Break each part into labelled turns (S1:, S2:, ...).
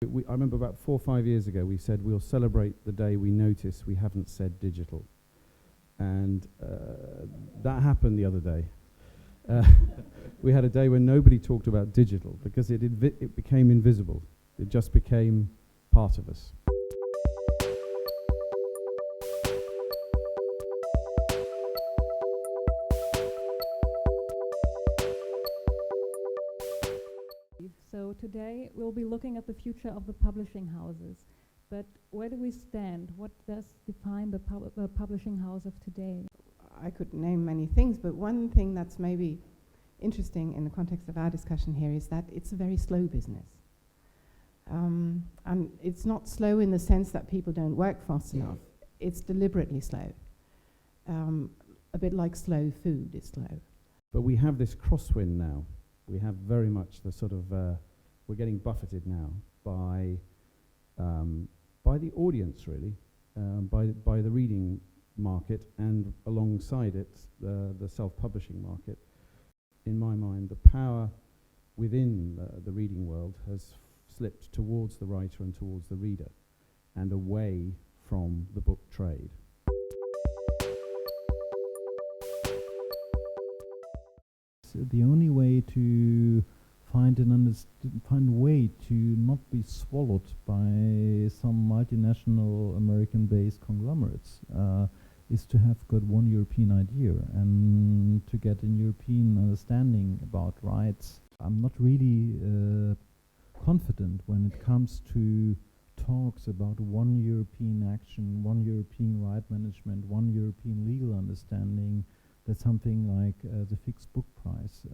S1: I remember about 4 or 5 years ago, we said we'll celebrate the day we notice we haven't said digital. And that happened the other day. We had a day when nobody talked about digital because it became invisible. It just became part of us.
S2: So today we'll be looking at the future of the publishing houses. But where do we stand? What does define the publishing house of today?
S3: I could name many things, but one thing that's maybe interesting in the context of our discussion here is that it's a very slow business. And it's not slow in the sense that people don't work fast enough. It's deliberately slow. A bit like slow food is slow.
S1: But we have this crosswind now. We have very much the sort of, we're getting buffeted now by the audience, really, by the reading market, and alongside it, the self-publishing market. In my mind, the power within the reading world has slipped towards the writer and towards the reader, and away from the book trade.
S4: The only way to find a way to not be swallowed by some multinational American-based conglomerates is to have got one European idea and to get a European understanding about rights. I'm not really confident when it comes to talks about one European action, one European right management, one European legal understanding, that something like the fixed book price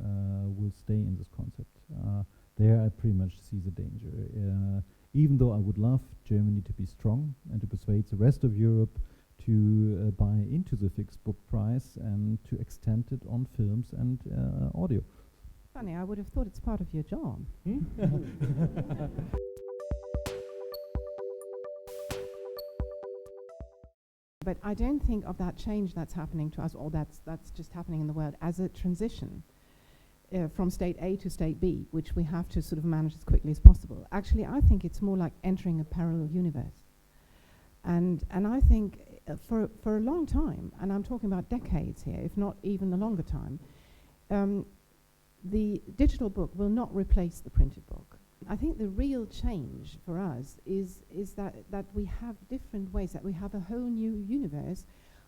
S4: will stay in this concept. There I pretty much see the danger. Even though I would love Germany to be strong and to persuade the rest of Europe to buy into the fixed book price and to extend it on films and audio.
S3: Funny, I would have thought it's part of your job. But I don't think of that change that's happening to us, or that's just happening in the world, as a transition from state A to state B, which we have to sort of manage as quickly as possible. Actually, I think it's more like entering a parallel universe. And I think for a long time, and I'm talking about decades here, if not even a longer time, the digital book will not replace the printed book. I think the real change for us is that we have different ways, that we have a whole new universe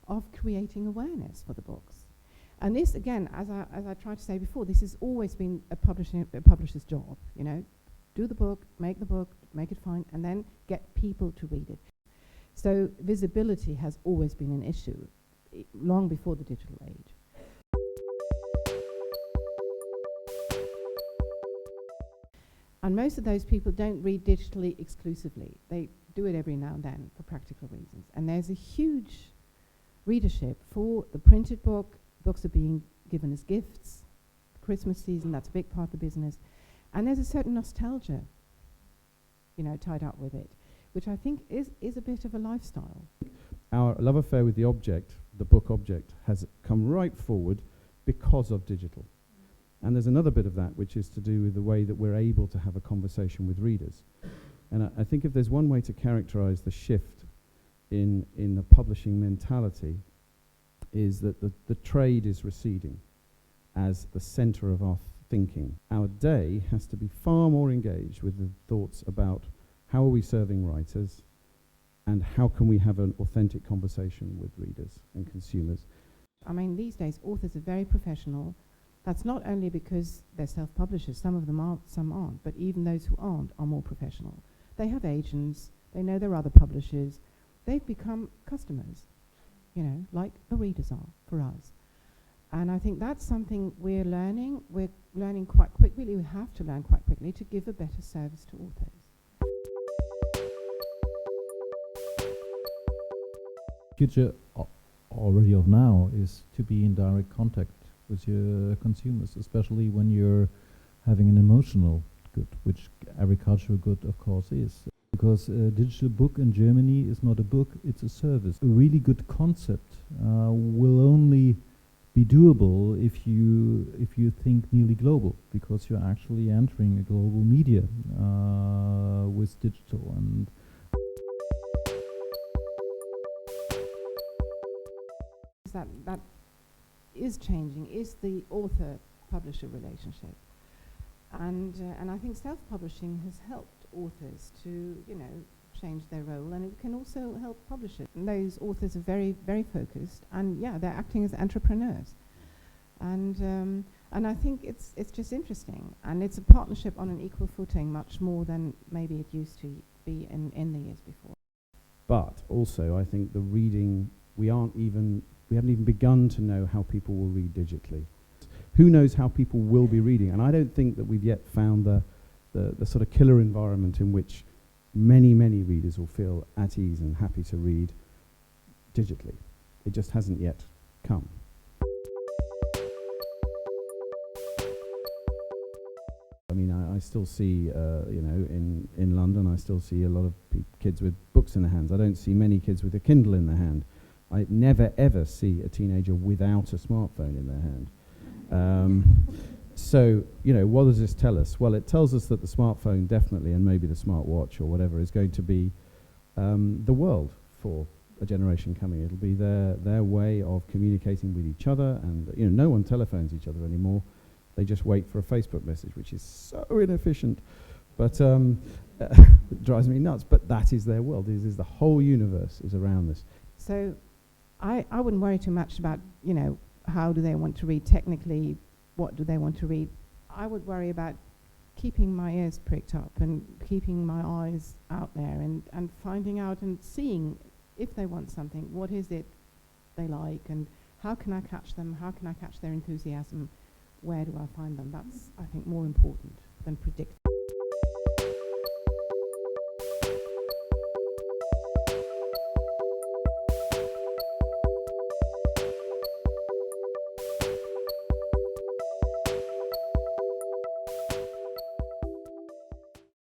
S3: of creating awareness for the books. And this, again, as I tried to say before, this has always been a publisher's job, you know. Do the book, make it fine, and then get people to read it. So visibility has always been an issue, long before the digital age. And most of those people don't read digitally exclusively. They do it every now and then for practical reasons. And there's a huge readership for the printed book. Books are being given as gifts. Christmas season, that's a big part of the business. And there's a certain nostalgia, you know, tied up with it, which I think is a bit of a lifestyle.
S1: Our love affair with the object, the book object, has come right forward because of digital. And there's another bit of that which is to do with the way that we're able to have a conversation with readers. And I think if there's one way to characterize the shift in the publishing mentality, is that the trade is receding as the center of our thinking. Our day has to be far more engaged with the thoughts about how are we serving writers and how can we have an authentic conversation with readers and consumers.
S3: I mean, these days authors are very professional. That's not only because they're self-publishers, some of them are, some aren't, but even those who aren't are more professional. They have agents, they know there are other publishers, they've become customers, you know, like the readers are for us. And I think that's something we're learning quite quickly, we have to learn quite quickly to give a better service to authors.
S4: Future already of now is to be in direct contact with your consumers, especially when you're having an emotional good, which every cultural good, of course, is. Because a digital book in Germany is not a book, it's a service. A really good concept will only be doable if you think nearly global, because you're actually entering a global media with digital. And
S3: that is changing is the author-publisher relationship, and I think self-publishing has helped authors to change their role, and it can also help publishers. And those authors are very, very focused, and they're acting as entrepreneurs, and I think it's just interesting, and it's a partnership on an equal footing, much more than maybe it used to be in the years before.
S1: But also, I think the reading, we haven't even begun to know how people will read digitally. Who knows how people will be reading? And I don't think that we've yet found the sort of killer environment in which many readers will feel at ease and happy to read digitally. It just hasn't yet come. I mean, I still see, in London, I still see a lot of kids with books in their hands. I don't see many kids with a Kindle in their hand. I never ever see a teenager without a smartphone in their hand. So, what does this tell us? Well, it tells us that the smartphone definitely, and maybe the smartwatch or whatever, is going to be the world for a generation coming. It'll be their way of communicating with each other, and no one telephones each other anymore. They just wait for a Facebook message, which is so inefficient, but it drives me nuts. But that is their world. Is the whole universe is around this.
S3: So I wouldn't worry too much about, how do they want to read technically, what do they want to read. I would worry about keeping my ears pricked up and keeping my eyes out there and finding out and seeing if they want something, what is it they like, and how can I catch them, how can I catch their enthusiasm, where do I find them. That's, I think, more important than predict.